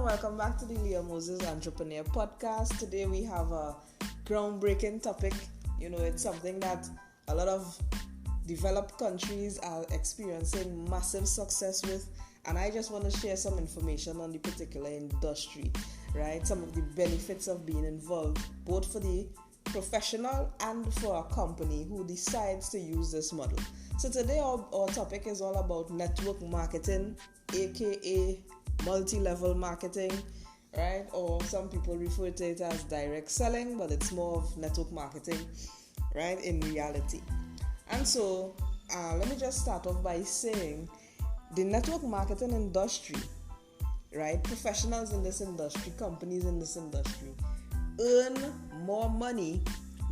welcome back to the Leah Moses Entrepreneur Podcast. Today we have a groundbreaking topic. It's something that a lot of developed countries are experiencing massive success with, and I just want to share some information on the particular industry, right? Some of the benefits of being involved, both for the professional and for a company who decides to use this model. So today our topic is all about network marketing, aka multi-level marketing, right? Or some people refer to it as direct selling, but it's more of network marketing, right, in reality. And so let me just start off by saying the network marketing industry, right, professionals in this industry, companies in this industry earn more money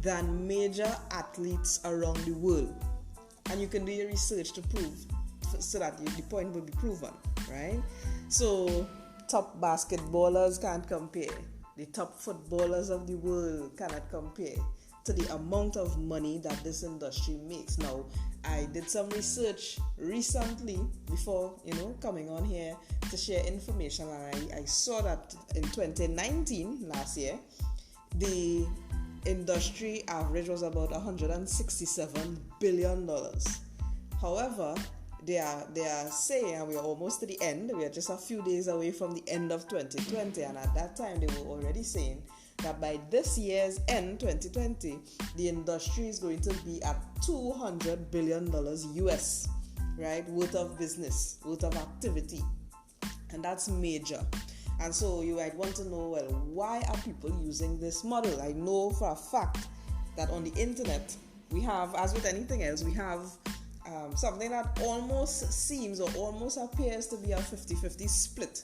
than major athletes around the world. And you can do your research to prove, so that the point will be proven, right? So top basketballers can't compare. The top footballers of the world cannot compare to the amount of money that this industry makes. Now, I did some research recently before, coming on here to share information, and I saw that in 2019, last year, the industry average was about $167 billion. However, they are saying, and we are almost to the end, we are just a few days away from the end of 2020, and at that time they were already saying that by this year's end, 2020, the industry is going to be at $200 billion US, right, worth of business, worth of activity, and that's major. And so you might want to know, well, why are people using this model? I know for a fact that on the internet, we have, as with anything else, we have something that almost seems or almost appears to be a 50-50 split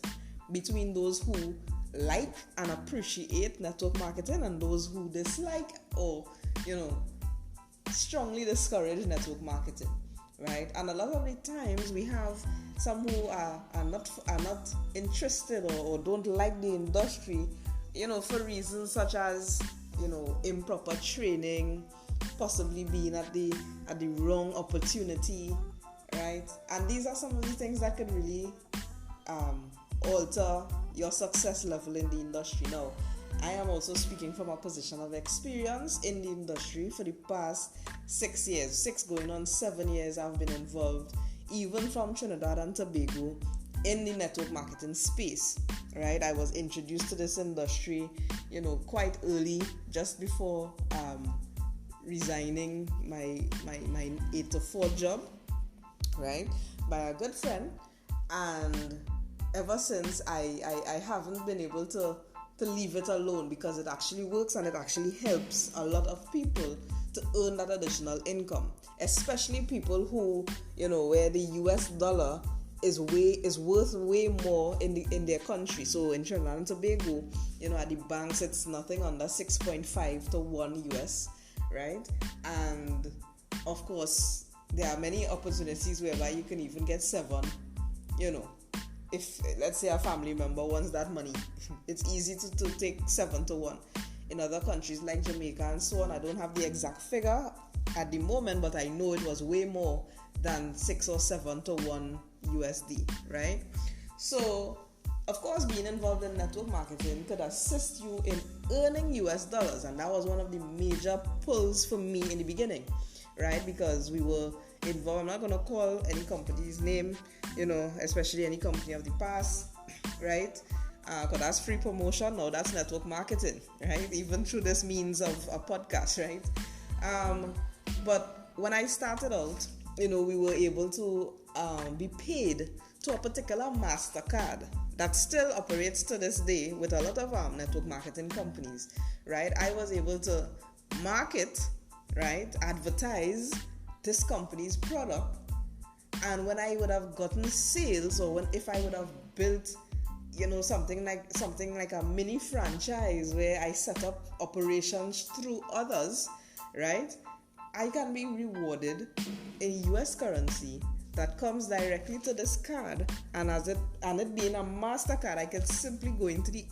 between those who like and appreciate network marketing and those who dislike or, strongly discourage network marketing, right? And a lot of the times we have some who are not interested or don't like the industry, for reasons such as, improper training, possibly being at the wrong opportunity, right? And these are some of the things that could really alter your success level in the industry. Now, I am also speaking from a position of experience in the industry. For the past 6 years, 6 going on 7 years, I've been involved, even from Trinidad and Tobago, in the network marketing space, right? I was introduced to this industry, quite early, just before resigning my 8 to 4 job, right, by a good friend. And ever since, I haven't been able to leave it alone, because it actually works and it actually helps a lot of people to earn that additional income, especially people who, where the US dollar is worth way more in their country. So in Trinidad and Tobago, at the banks, it's nothing under 6.5 to 1 US, right? And of course, there are many opportunities whereby you can even get 7, if, let's say, a family member wants that money, it's easy to take 7 to 1. In other countries like Jamaica and so on, I don't have the exact figure at the moment, but I know it was way more than 6 or 7 to 1 USD, right? So, of course, being involved in network marketing could assist you in earning US dollars, and that was one of the major pulls for me in the beginning, right? Because we were involved, I'm not going to call any company's name, especially any company of the past, right? Because that's free promotion. Now that's network marketing, right? Even through this means of a podcast, right? But when I started out, we were able to be paid to a particular MasterCard that still operates to this day with a lot of network marketing companies, right? I was able to market, right, advertise this company's product, and when I would have gotten sales, or if I would have built, something like a mini franchise where I set up operations through others, right, I can be rewarded in US currency that comes directly to this card, and it being a MasterCard, I can simply go into the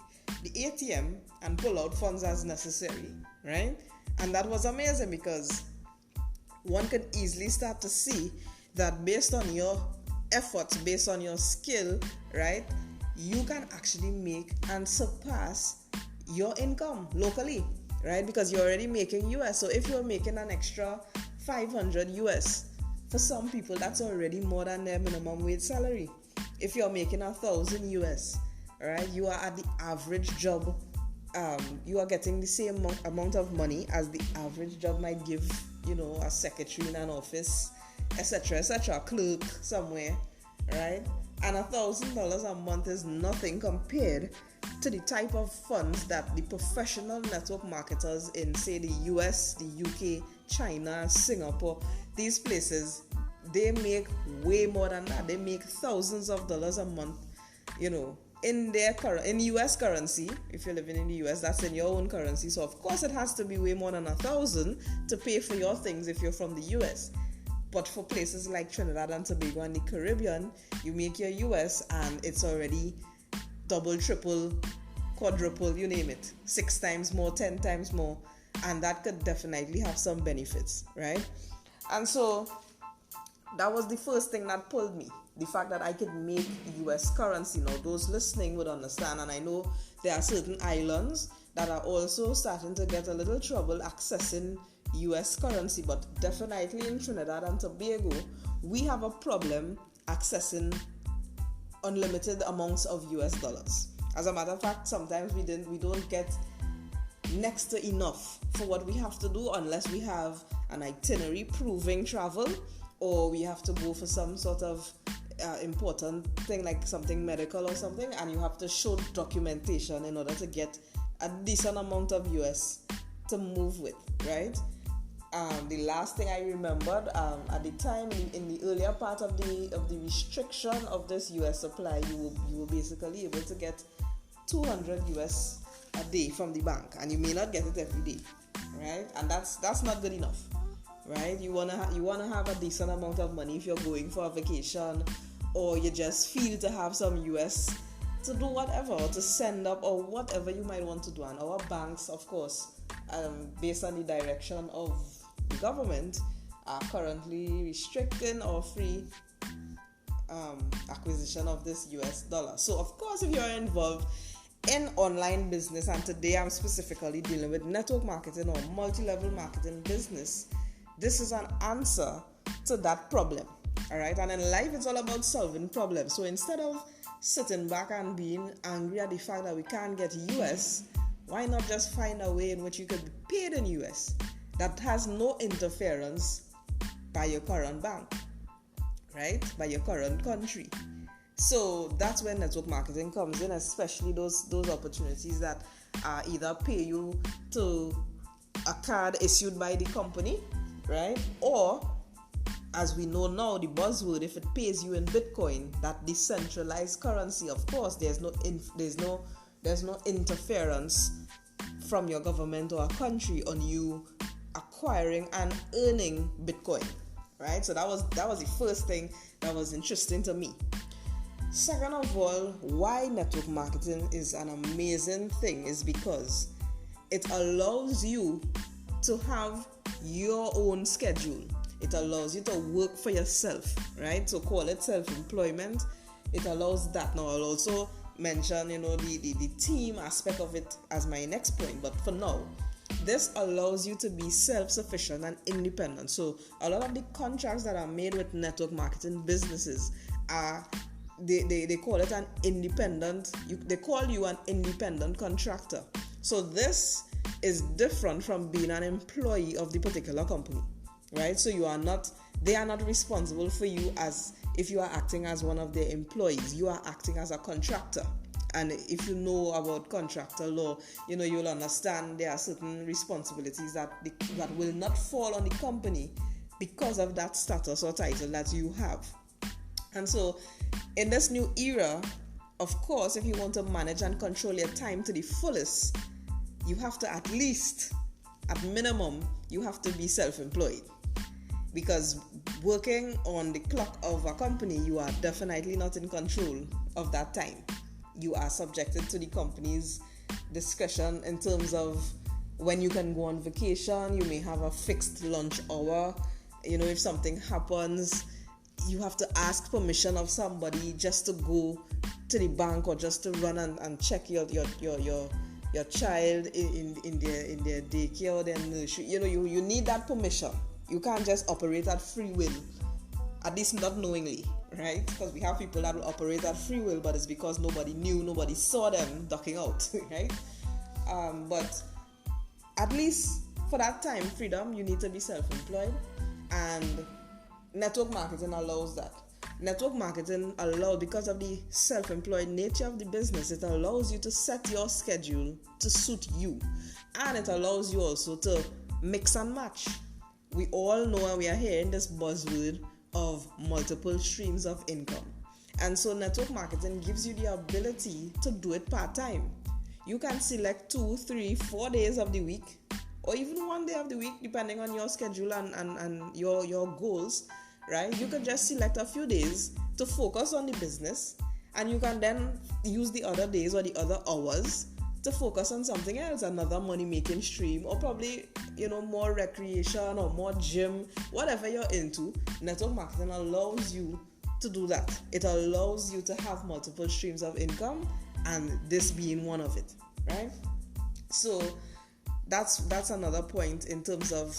ATM and pull out funds as necessary, right? And that was amazing, because one could easily start to see that based on your efforts, based on your skill, right, you can actually make and surpass your income locally, right? Because you're already making US. So if you're making an extra 500 US, for some people that's already more than their minimum wage salary. If you're making 1,000 US, right, you are at the average job. You are getting the same amount of money as the average job might give, a secretary in an office, etc., a clerk somewhere, right? And $1,000 a month is nothing compared to the type of funds that the professional network marketers in, say, the US, the UK, China, Singapore, these places, they make way more than that. They make thousands of dollars a month, in US currency. If you're living in the US, that's in your own currency. So of course it has to be way more than 1,000 to pay for your things if you're from the US. But for places like Trinidad and Tobago and the Caribbean, you make your US and it's already double, triple, quadruple, you name it, 6 times more, 10 times more, and that could definitely have some benefits, right? And so that was the first thing that pulled me, the fact that I could make US currency. Now, those listening would understand, and I know there are certain islands that are also starting to get a little trouble accessing US currency, but definitely in Trinidad and Tobago, we have a problem accessing unlimited amounts of US dollars. As a matter of fact, sometimes we don't get next to enough for what we have to do unless we have an itinerary proving travel, or we have to go for some sort of important thing like something medical or something, and you have to show documentation in order to get a decent amount of US to move with, right? The last thing I remembered at the time, in the earlier part of the restriction of this US supply, you were basically able to get 200 US a day from the bank, and you may not get it every day, right? And that's not good enough, right? You wanna have a decent amount of money if you're going for a vacation, or you just feel to have some US to do whatever, or to send up, or whatever you might want to do. And our banks, of course, based on the direction of the government, are currently restricting or free acquisition of this US dollar. So of course, if you're involved in online business, and today I'm specifically dealing with network marketing or multi-level marketing business, this is an answer to that problem. All right, and in life it's all about solving problems. So instead of sitting back and being angry at the fact that we can't get US, why not just find a way in which you could be paid in US that has no interference by your current bank, right? By your current country. So that's when network marketing comes in, especially those opportunities that either pay you to a card issued by the company, right? Or, as we know now, the buzzword, if it pays you in Bitcoin, that decentralized currency, of course, there's no interference from your government or a country on you acquiring and earning Bitcoin, right? So that was the first thing that was interesting to me. Second of all, why network marketing is an amazing thing is because it allows you to have your own schedule. It allows you to work for yourself, right? So call it self-employment. It allows that. Now I'll also mention, the team aspect of it as my next point. But for now, this allows you to be self-sufficient and independent. So a lot of the contracts that are made with network marketing businesses are, they call it an independent, they call you an independent contractor. So this is different from being an employee of the particular company, right? So they are not responsible for you as if you are acting as one of their employees. You are acting as a contractor. And if you know about contractor law, you'll understand there are certain responsibilities that will not fall on the company because of that status or title that you have. And so in this new era, of course, if you want to manage and control your time to the fullest, you have to at minimum, you have to be self-employed. Because working on the clock of a company, you are definitely not in control of that time. You are subjected to the company's discretion in terms of when you can go on vacation. You may have a fixed lunch hour. If something happens, you have to ask permission of somebody just to go to the bank or just to run and check your child in their daycare or their nursery. You need that permission. You can't just operate at free will, at least not knowingly, right? Because we have people that will operate at free will, but it's because nobody knew, nobody saw them ducking out, right? But at least for that time freedom, you need to be self-employed, and network marketing allows that. Network marketing allows, because of the self-employed nature of the business, it allows you to set your schedule to suit you, and it allows you also to mix and match. We all know, and we are hearing this buzzword of multiple streams of income, and so network marketing gives you the ability to do it part-time. You can select 2, 3, 4 days of the week, or even 1 day of the week, depending on your schedule and your goals, right? You can just select a few days to focus on the business, and you can then use the other days or the other hours to focus on something else, another money-making stream, or probably, more recreation or more gym, whatever you're into. Network marketing allows you to do that. It allows you to have multiple streams of income, and this being one of it, right? So that's another point in terms of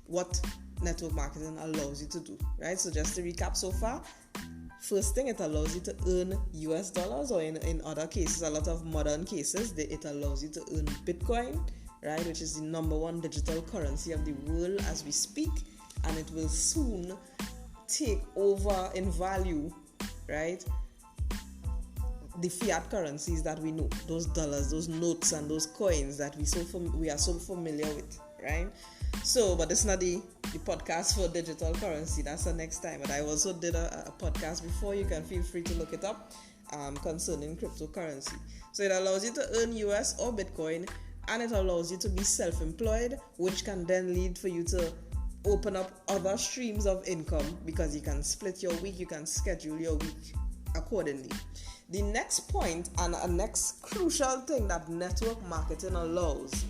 what network marketing allows you to do, right? So just to recap so far, first thing, it allows you to earn US dollars, or in other cases, a lot of modern cases, it allows you to earn Bitcoin, right? Which is the number one digital currency of the world as we speak, and it will soon take over in value, right? The fiat currencies that we know, those dollars, those notes, and those coins that we are so familiar with, right? So, but it's not the podcast for digital currency. That's the next time. But I also did a podcast before. You can feel free to look it up concerning cryptocurrency. So it allows you to earn US or Bitcoin, and it allows you to be self-employed, which can then lead for you to open up other streams of income, because you can split your week, you can schedule your week accordingly. The next point, and a next crucial thing that network marketing allows,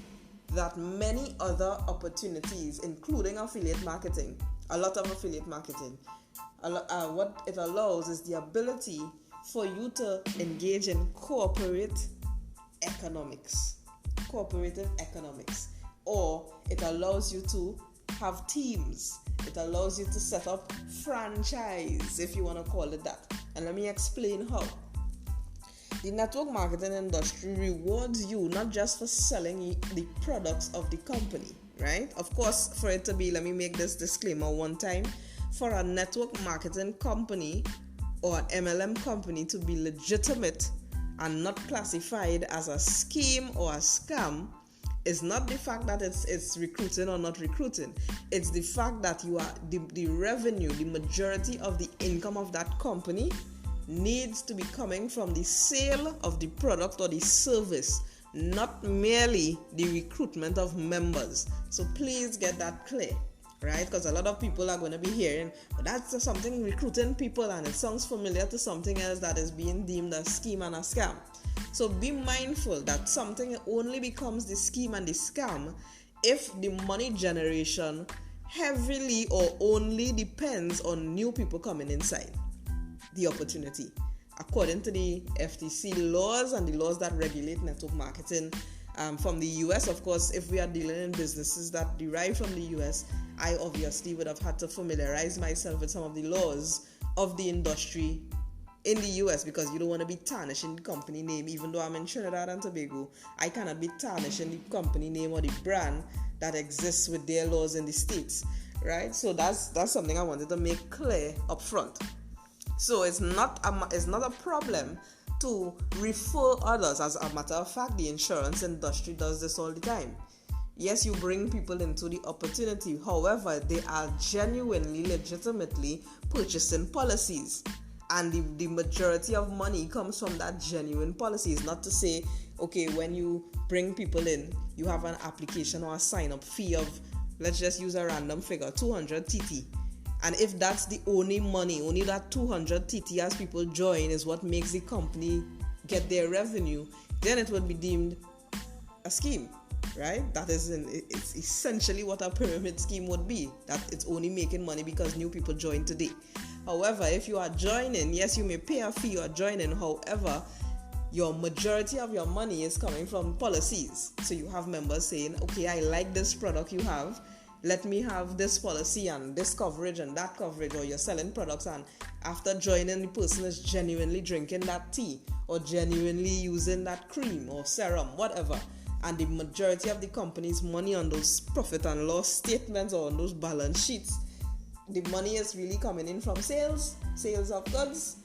that many other opportunities, including affiliate marketing, a lot of affiliate marketing, what it allows is the ability for you to engage in cooperative economics, or it allows you to have teams. It allows you to set up franchise, if you want to call it that. And let me explain how. The network marketing industry rewards you not just for selling the products of the company, right? Of course, for it to be, let me make this disclaimer one time, for a network marketing company or an MLM company to be legitimate and not classified as a scheme or a scam, is not the fact that it's recruiting or not recruiting. It's the fact that you are the revenue, the majority of the income of that company needs to be coming from the sale of the product or the service, not merely the recruitment of members. So please get that clear, right? Because a lot of people are going to be hearing, but that's something recruiting people, and it sounds familiar to something else that is being deemed a scheme and a scam. So be mindful that something only becomes the scheme and the scam if the money generation heavily or only depends on new people coming inside the opportunity. According to the FTC laws and the laws that regulate network marketing from the US, of course, if we are dealing in businesses that derive from the US, I obviously would have had to familiarize myself with some of the laws of the industry in the US, because you don't want to be tarnishing the company name. Even though I'm in Trinidad and Tobago, I cannot be tarnishing the company name or the brand that exists with their laws in the States, right? So that's something I wanted to make clear up front. So it's not a problem to refer others. As a matter of fact, the insurance industry does this all the time. Yes, you bring people into the opportunity. However, they are genuinely, legitimately purchasing policies. And the majority of money comes from that genuine policy. It's not to say, okay, when you bring people in, you have an application or a sign-up fee of, let's just use a random figure, 200 TT. And if that's the only money, only that 200 TT as people join is what makes the company get their revenue, then it would be deemed a scheme, right? It's essentially what a pyramid scheme would be, that it's only making money because new people join today. However, if you are joining, yes, you may pay a fee, you are joining. However, your majority of your money is coming from policies. So you have members saying, okay, I like this product you have, let me have this policy and this coverage and that coverage. Or you're selling products, and after joining, the person is genuinely drinking that tea or genuinely using that cream or serum, whatever. And the majority of the company's money on those profit and loss statements or on those balance sheets, the money is really coming in from sales of goods,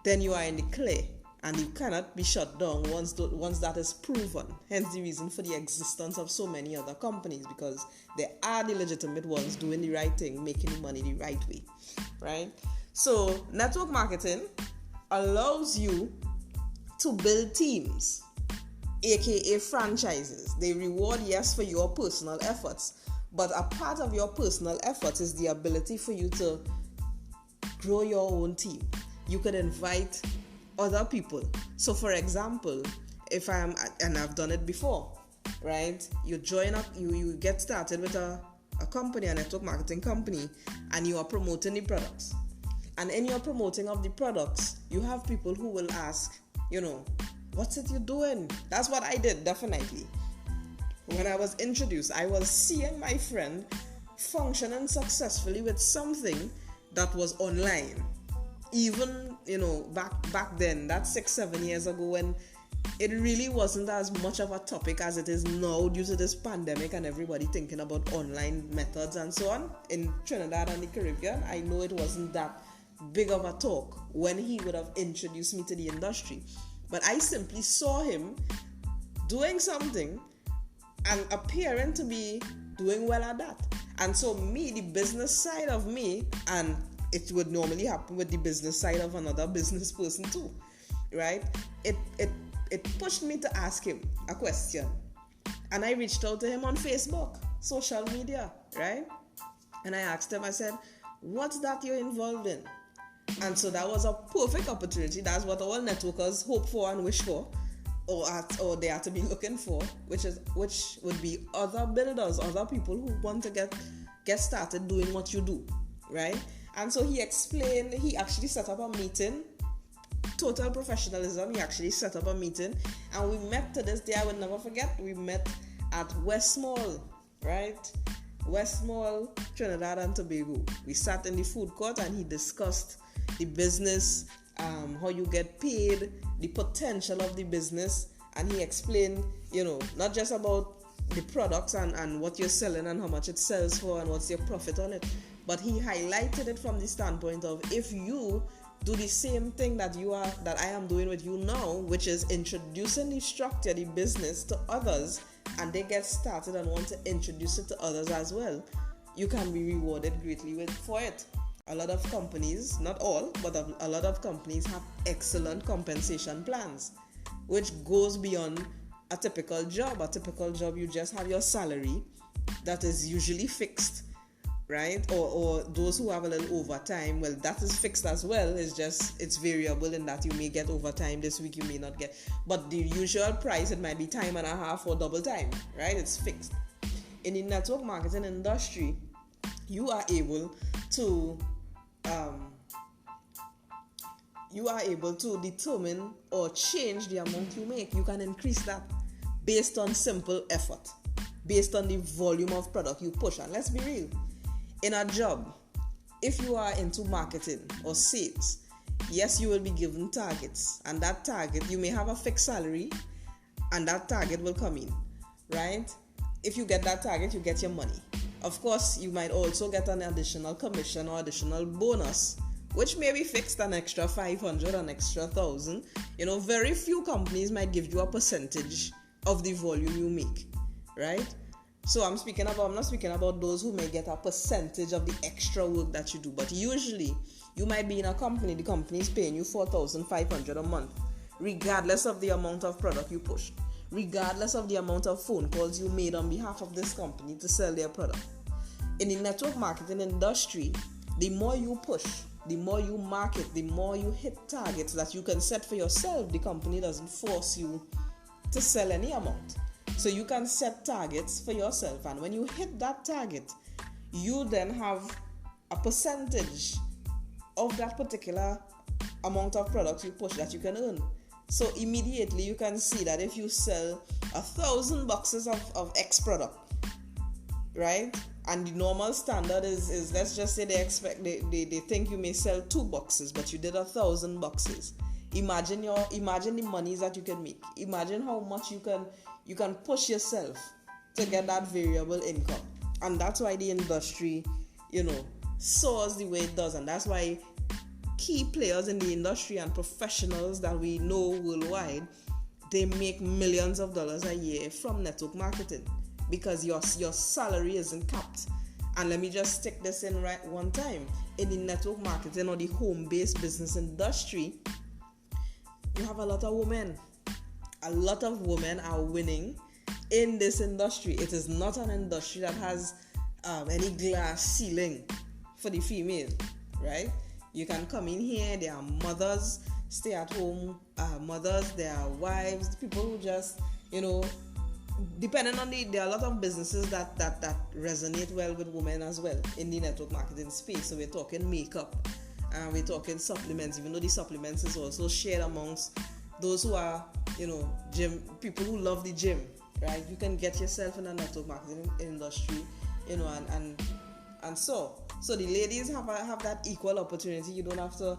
then you are in the clear. And you cannot be shut down once that is proven. Hence the reason for the existence of so many other companies, because they are the legitimate ones doing the right thing, making money the right way, right? So network marketing allows you to build teams, aka franchises. They reward, yes, for your personal efforts, but a part of your personal efforts is the ability for you to grow your own team. You could invite other people. So for example, if I've done it before, right? You join up, you get started with a company, a network marketing company, and you are promoting the products. And in your promoting of the products, you have people who will ask, what's it you're doing? That's what I did, definitely. When I was introduced, I was seeing my friend functioning successfully with something that was online. Even, back then, that's 6-7 years ago, when it really wasn't as much of a topic as it is now due to this pandemic and everybody thinking about online methods and so on. In Trinidad and the Caribbean, I know it wasn't that big of a talk when he would have introduced me to the industry. But I simply saw him doing something and appearing to be doing well at that. And so me, the business side of me, and it would normally happen with the business side of another business person too, right? It pushed me to ask him a question. And I reached out to him on Facebook, social media, right? And I asked him, I said, what's that you're involved in? And so that was a perfect opportunity. That's what all networkers hope for and wish for, or they are to be looking for, which would be other builders, other people who want to get started doing what you do, right? And so he explained, he actually set up a meeting, total professionalism. He actually set up a meeting, and we met, to this day I will never forget, we met at West Mall, right? West Mall, Trinidad and Tobago. We sat in the food court and he discussed the business, how you get paid, the potential of the business, and he explained, not just about the products and what you're selling and how much it sells for and what's your profit on it, but he highlighted it from the standpoint of, if you do the same thing that I am doing with you now, which is introducing the structure, the business to others, and they get started and want to introduce it to others as well, you can be rewarded greatly for it. A lot of companies, not all, but a lot of companies have excellent compensation plans, which goes beyond a typical job. A typical job, you just have your salary that is usually fixed, right? Or those who have a little overtime, well, that is fixed as well. It's variable in that you may get overtime this week, you may not get. But the usual price, it might be time and a half or double time, right? It's fixed. In the network marketing industry, you are able to determine or change the amount you make. You can increase that based on simple effort, based on the volume of product you push. And let's be real, in a job, if you are into marketing or sales, yes, you will be given targets, and that target, you may have a fixed salary, and that target will come in, right? If you get that target, you get your money. Of course, you might also get an additional commission or additional bonus, which may be fixed, an extra 500, an extra 1,000. Very few companies might give you a percentage of the volume you make, right? So I'm not speaking about those who may get a percentage of the extra work that you do, but usually you might be in a company, the company is paying you 4,500 a month, regardless of the amount of product you push, regardless of the amount of phone calls you made on behalf of this company to sell their product. In the network marketing industry, the more you push, the more you market, the more you hit targets that you can set for yourself. The company doesn't force you to sell any amount. So you can set targets for yourself, and when you hit that target, you then have a percentage of that particular amount of products you push that you can earn. So immediately you can see that if you sell 1,000 boxes of X product, right? And the normal standard is let's just say they think you may sell 2 boxes, but you did 1,000 boxes. Imagine the monies that you can make. Imagine how much you can push yourself to get that variable income. And that's why the industry, soars the way it does. And that's why key players in the industry and professionals that we know worldwide, they make millions of dollars a year from network marketing, because your salary isn't capped. And let me just stick this in right one time. In the network marketing or the home-based business industry, you have a lot of women. A lot of women are winning in this industry. It is not an industry that has any glass ceiling for the female, right? You can come in here, there are mothers, stay-at-home mothers, there are wives, people who just, depending on there are a lot of businesses that resonate well with women as well in the network marketing space. So we're talking makeup, we're talking supplements, even though the supplements is also shared amongst those who are, gym people who love the gym, right? You can get yourself in a network marketing industry, and so the ladies have that equal opportunity. You don't have to,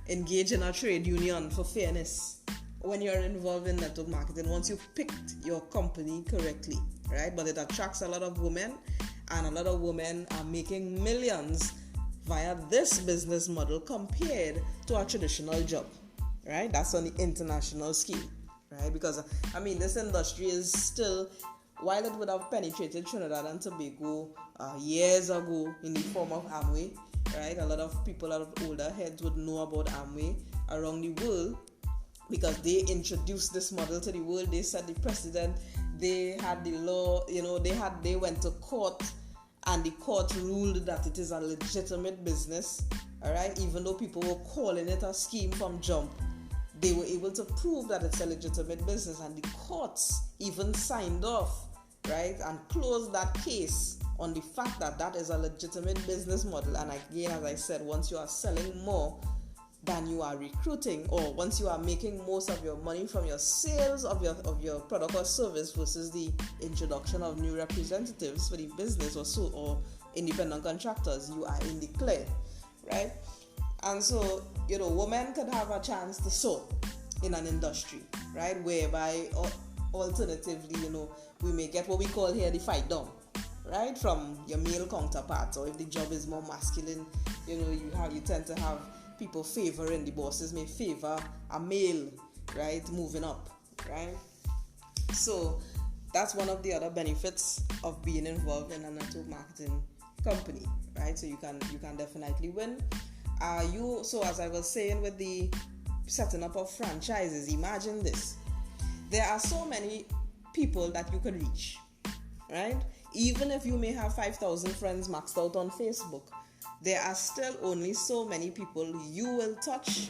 engage in a trade union for fairness when you're involved in network marketing, once you picked your company correctly, right? But it attracts a lot of women, and a lot of women are making millions via this business model compared to a traditional job, right? That's on the international scale, right? Because, this industry is still, while it would have penetrated Trinidad and Tobago years ago in the form of Amway, right? A lot of people out of older heads would know about Amway around the world, because they introduced this model to the world. They set the precedent. They had the law, they went to court, and the court ruled that it is a legitimate business, all right? Even though people were calling it a scheme from jump, they were able to prove that it's a legitimate business, and the courts even signed off, right, and closed that case on the fact that that is a legitimate business model. And again, as I said, once you are selling more than you are recruiting, or once you are making most of your money from your sales of your product or service versus the introduction of new representatives for the business or independent contractors, you are in the clear, right? And so, women could have a chance to soar in an industry, right? Whereby alternatively, we may get what we call here the fight down, right? From your male counterparts, or if the job is more masculine, you tend to have people favoring, the bosses may favor a male, right, moving up, right? So that's one of the other benefits of being involved in a network marketing company, right? So you can definitely win. So as I was saying with the setting up of franchises, imagine this. There are so many people that you can reach, right? Even if you may have 5,000 friends maxed out on Facebook, there are still only so many people you will touch.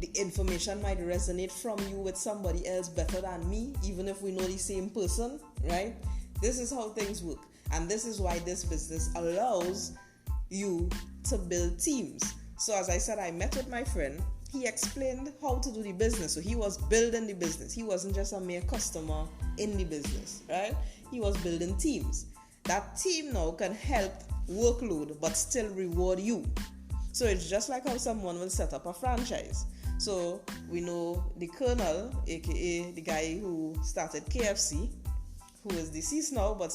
The information might resonate from you with somebody else better than me, even if we know the same person, right? This is how things work. And this is why this business allows you to build teams. So as I said, I met with my friend. He explained how to do the business. So he was building the business. He wasn't just a mere customer in the business, right? He was building teams. That team now can help workload but still reward you. So it's just like how someone will set up a franchise. So we know the Colonel, aka the guy who started KFC, who is deceased now, but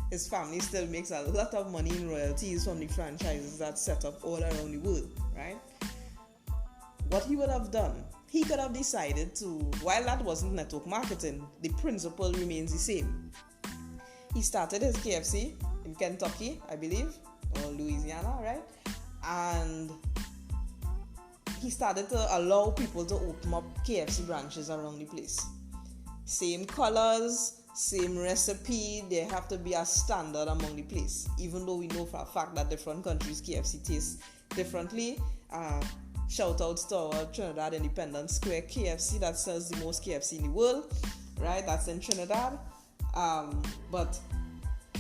his family still makes a lot of money in royalties from the franchises that set up all around the world, right? What he would have done, he could have decided to, while that wasn't network marketing, the principle remains the same. He started his KFC in Kentucky, I believe, or Louisiana, right? And he started to allow people to open up KFC branches around the place. Same colors, same recipe, there have to be a standard among the place. Even though we know for a fact that different countries' KFC tastes differently. Shout out to our Trinidad Independence Square KFC that sells the most KFC in the world. right? That's in Trinidad. But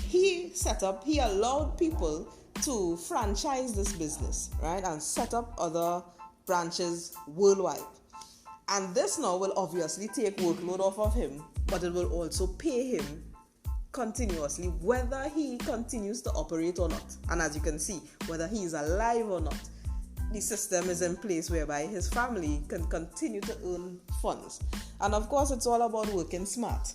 he allowed people to franchise this business, right? And set up other branches worldwide. And this now will obviously take workload off of him, but it will also pay him continuously whether he continues to operate or not. And as you can see, whether he is alive or not, the system is in place whereby his family can continue to earn funds. And of course, it's all about working smart,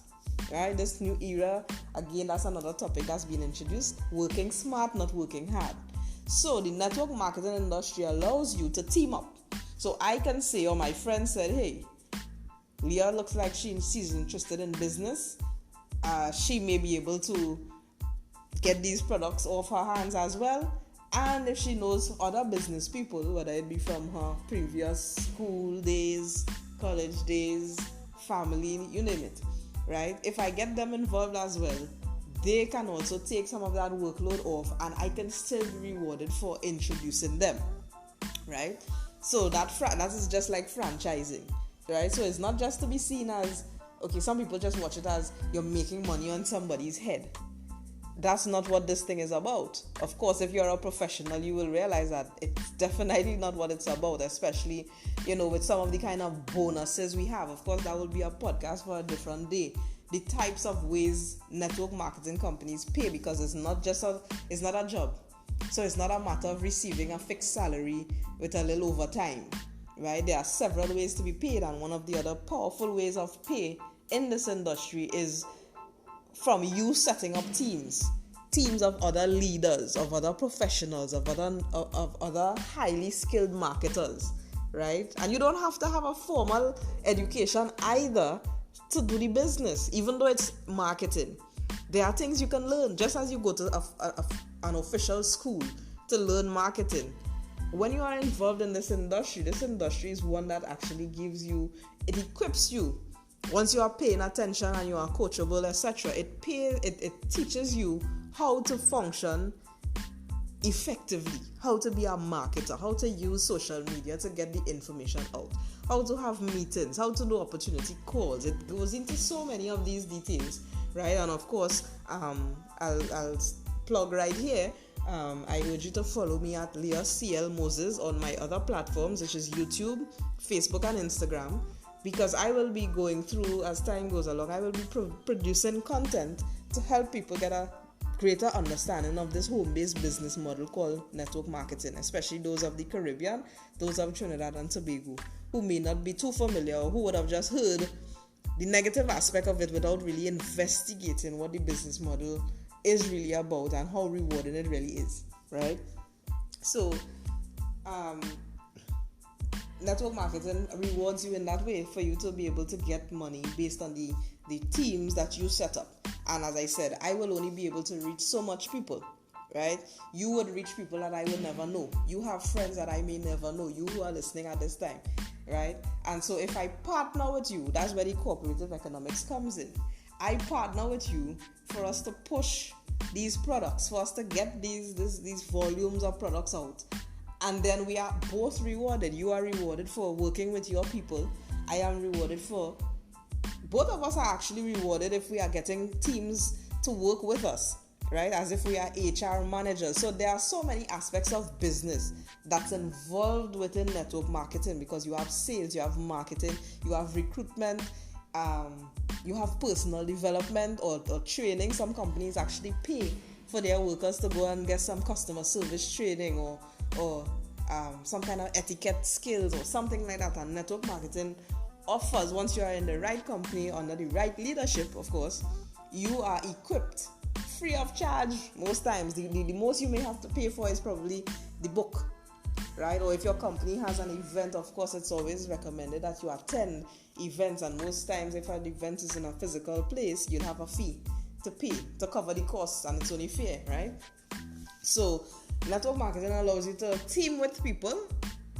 right? This new era, again, that's another topic that's been introduced: working smart, not working hard. So the network marketing industry allows you to team up. So I can say, or my friend said, hey, Leah looks like she's interested in business. She may be able to get these products off her hands as well. And if she knows other business people, whether it be from her previous school days, college days, family, you name it, right? If I get them involved as well, they can also take some of that workload off, and I can still be rewarded for introducing them, right? So that is just like franchising, right? So it's not just to be seen as, okay, some people just watch it as you're making money on somebody's head. That's not what this thing is about. Of course, if you're a professional, you will realize that it's definitely not what it's about, especially, with some of the kind of bonuses we have. Of course, that will be a podcast for a different day. The types of ways network marketing companies pay, because it's not a job. So it's not a matter of receiving a fixed salary with a little overtime, right? There are several ways to be paid, and one of the other powerful ways of pay in this industry is from you setting up teams of other leaders, of other professionals, of other highly skilled marketers, right? And you don't have to have a formal education either to do the business, even though it's marketing. There are things you can learn, just as you go to an official school to learn marketing. When you are involved in this industry is one that actually it equips you. Once you are paying attention and you are coachable, etc., it teaches you how to function effectively, how to be a marketer, how to use social media to get the information out, how to have meetings, how to do opportunity calls. It goes into so many of these details, right? And of course, I'll plug right here. I urge you to follow me at Leah CL Moses on my other platforms, which is YouTube, Facebook, and Instagram. Because I will be going through, as time goes along, I will be producing content to help people get a greater understanding of this home-based business model called network marketing, especially those of the Caribbean, those of Trinidad and Tobago, who may not be too familiar, or who would have just heard the negative aspect of it without really investigating what the business model is really about and how rewarding it really is, right? So, network marketing rewards you in that way, for you to be able to get money based on the teams that you set up. And as I said, I will only be able to reach so much people, right? You would reach people that I will never know. You have friends that I may never know, you who are listening at this time, right? And so if I partner with you, that's where the cooperative economics comes in. I partner with you for us to push these products, for us to get these volumes of products out. And then we are both rewarded. You are rewarded for working with your people. I am rewarded for... Both of us are actually rewarded if we are getting teams to work with us, right? As if we are HR managers. So there are so many aspects of business that's involved within network marketing, because you have sales, you have marketing, you have recruitment, you have personal development or training. Some companies actually pay for their workers to go and get some customer service training or some kind of etiquette skills or something like that. And network marketing offers, once you are in the right company, under the right leadership, of course, you are equipped free of charge most times. The most you may have to pay for is probably the book, right? Or if your company has an event, of course, it's always recommended that you attend events. And most times, if an event is in a physical place, you'll have a fee to pay to cover the costs, and it's only fair, right? So network marketing allows you to team with people,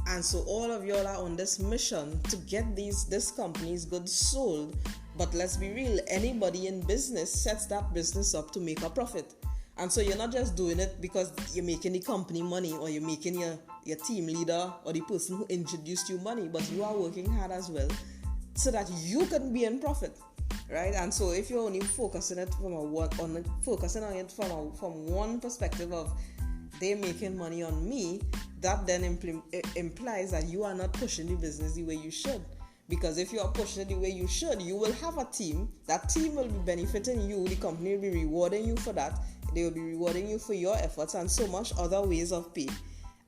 and so all of y'all are on this mission to get this company's goods sold. But let's be real, anybody in business sets that business up to make a profit. And so you're not just doing it because you're making the company money, or you're making your team leader or the person who introduced you money, but you are working hard as well so that you can be in profit. right? And so if you're only focusing it focusing on it from one perspective of they're making money on me, that then implies that you are not pushing the business the way you should. Because if you are pushing it the way you should, you will have a team. That team will be benefiting you. The company will be rewarding you for that. They will be rewarding you for your efforts and so much other ways of pay.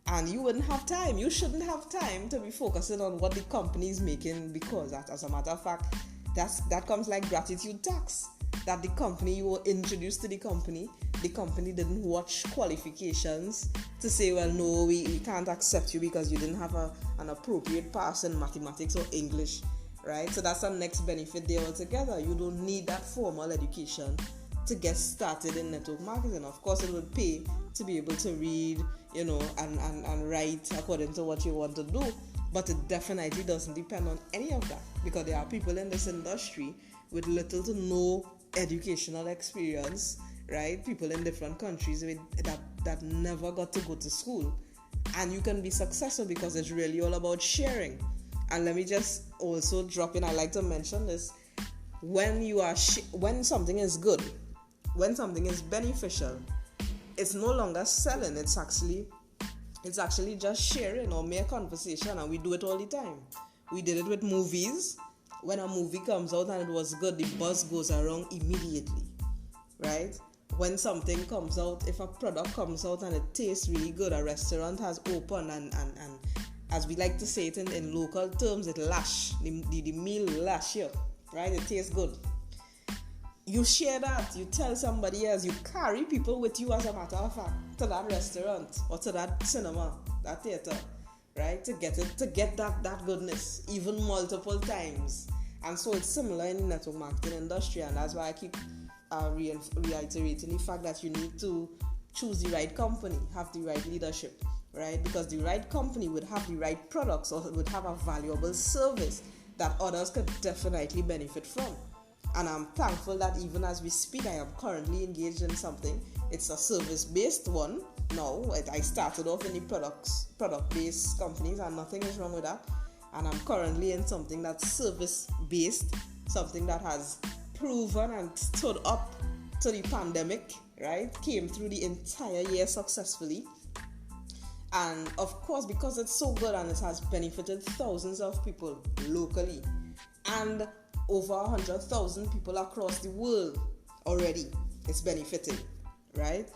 And you wouldn't have time. You shouldn't have time to be focusing on what the company is making, because that, as a matter of fact, that comes like gratitude tax. That the company, you were introduced to the company didn't watch qualifications to say, well, no, we can't accept you because you didn't have an appropriate pass in mathematics or English, right? So that's the next benefit there altogether. You don't need that formal education to get started in network marketing. Of course, it would pay to be able to read, and write according to what you want to do. But it definitely doesn't depend on any of that, because there are people in this industry with little to no educational experience, right? People in different countries that never got to go to school. And you can be successful because it's really all about sharing. And let me just also drop in, I like to mention this, when something is good, when something is beneficial, it's no longer selling, it's actually just sharing or mere conversation. And we do it all the time. We did it with movies. When a movie comes out and it was good, the buzz goes around immediately, right? When something comes out, if a product comes out and it tastes really good, a restaurant has opened and as we like to say it in local terms, it lash, the meal lash you, right? It tastes good. You share that, you tell somebody else, you carry people with you, as a matter of fact, to that restaurant or to that cinema, that theater, right? To get that goodness, even multiple times. And so it's similar in the network marketing industry, and that's why I keep reiterating the fact that you need to choose the right company, have the right leadership, right? Because the right company would have the right products or would have a valuable service that others could definitely benefit from. And I'm thankful that even as we speak, I am currently engaged in something. It's a service-based one. No, I started off in the product-based companies, and nothing is wrong with that. And I'm currently in something that's service-based, something that has proven and stood up to the pandemic, right? Came through the entire year successfully. And of course, because it's so good and it has benefited thousands of people locally and over 100,000 people across the world already, it's benefiting, right?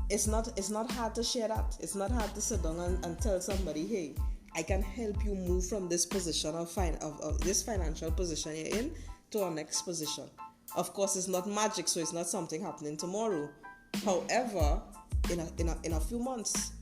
It's not hard to share that. It's not hard to sit down and tell somebody, hey, I can help you move from this position of this financial position you're in to our next position. Of course, it's not magic, so it's not something happening tomorrow. However, in a few months,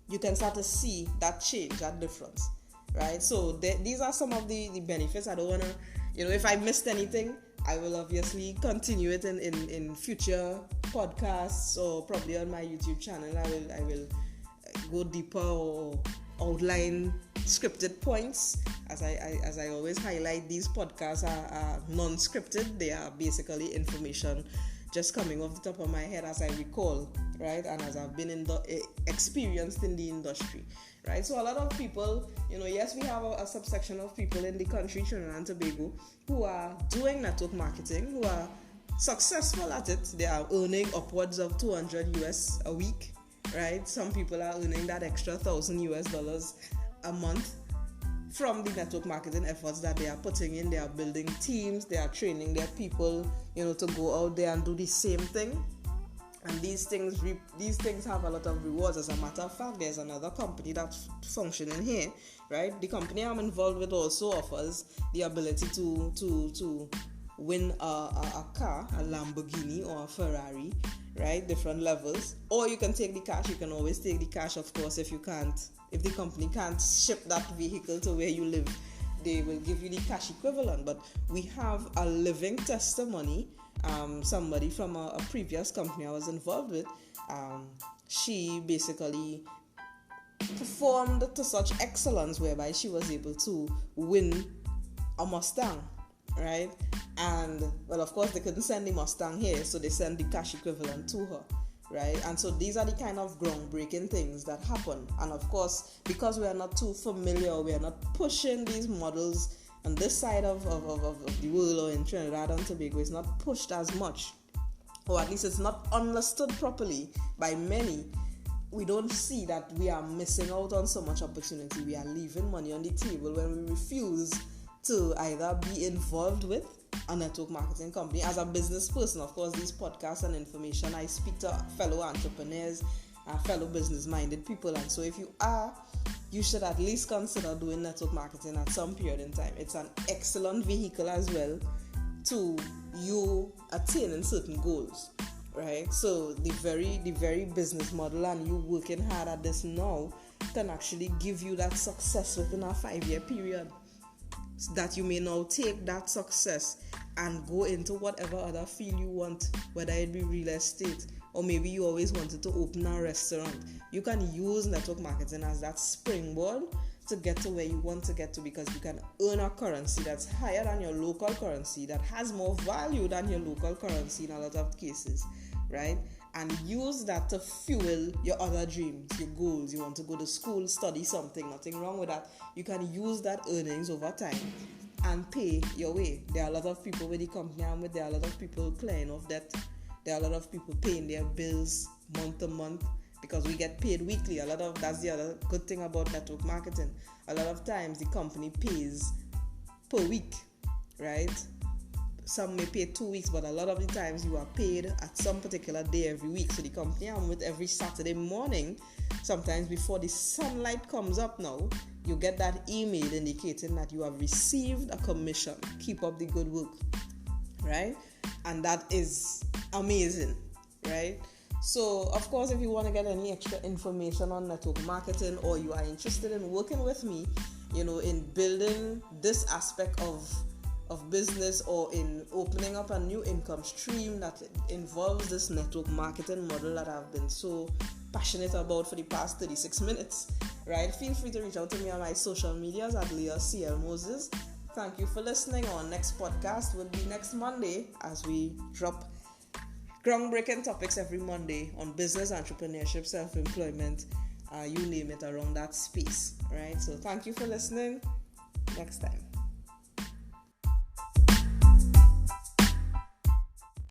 you can start to see that change, that difference, right? So these are some of the benefits. I don't want to, if I missed anything, I will obviously continue it in future podcasts or probably on my YouTube channel. I will go deeper or outline scripted points. As I always highlight, these podcasts are non-scripted. They are basically information just coming off the top of my head as I recall, right? And as I've been experienced in the industry, right? So a lot of people, yes, we have a subsection of people in the country, Trinidad and Tobago, who are doing network marketing, who are successful at it. They are earning upwards of $200 US a week, right? Some people are earning that extra $1,000 US a month from the network marketing efforts that they are putting in. They are building teams, they are training their people, to go out there and do the same thing. And these things have a lot of rewards. As a matter of fact, there's another company that's functioning here, right? The company I'm involved with also offers the ability to win a car, a Lamborghini or a Ferrari, right? Different levels. Or you can take the cash. You can always take the cash, of course, if the company can't ship that vehicle to where you live, they will give you the cash equivalent. But we have a living testimony. Somebody from a previous company I was involved with, she basically performed to such excellence whereby she was able to win a Mustang, right? And, well, of course, they couldn't send the Mustang here, so they sent the cash equivalent to her, right? And so these are the kind of groundbreaking things that happen. And, of course, because we are not too familiar, we are not pushing these models on this side of the world, or in Trinidad and Tobago, is not pushed as much, or at least it's not understood properly by many. We don't see that we are missing out on so much opportunity. We are leaving money on the table when we refuse to either be involved with a network marketing company. As a business person, of course, these podcasts and information, I speak to fellow entrepreneurs, fellow business-minded people, and so if you are, you should at least consider doing network marketing at some period in time. It's an excellent vehicle as well to you attaining certain goals, right? So the very business model and you working hard at this now can actually give you that success within a 5-year period, so that you may now take that success and go into whatever other field you want, whether it be real estate, or maybe you always wanted to open a restaurant. You can use network marketing as that springboard to get to where you want to get to, because you can earn a currency that's higher than your local currency, that has more value than your local currency in a lot of cases, right? And use that to fuel your other dreams, your goals. You want to go to school, study something, nothing wrong with that. You can use that earnings over time and pay your way. There are a lot of people with the company I'm with, there are a lot of people clearing off debt. There are a lot of people paying their bills month to month, because we get paid weekly. That's the other good thing about network marketing. A lot of times the company pays per week, right? Some may pay 2 weeks, but a lot of the times you are paid at some particular day every week. So the company I'm with, every Saturday morning, sometimes before the sunlight comes up now, you get that email indicating that you have received a commission. Keep up the good work, right? And that is amazing, right? So, of course, if you want to get any extra information on network marketing, or you are interested in working with me, in building this aspect of business, or in opening up a new income stream that involves this network marketing model that I've been so passionate about for the past 36 minutes, right? Feel free to reach out to me on my social medias at Leah CL Moses. Thank you for listening. Our next podcast will be next Monday, as we drop groundbreaking topics every Monday on business, entrepreneurship, self-employment, you name it, around that space, right? So thank you for listening. Next time.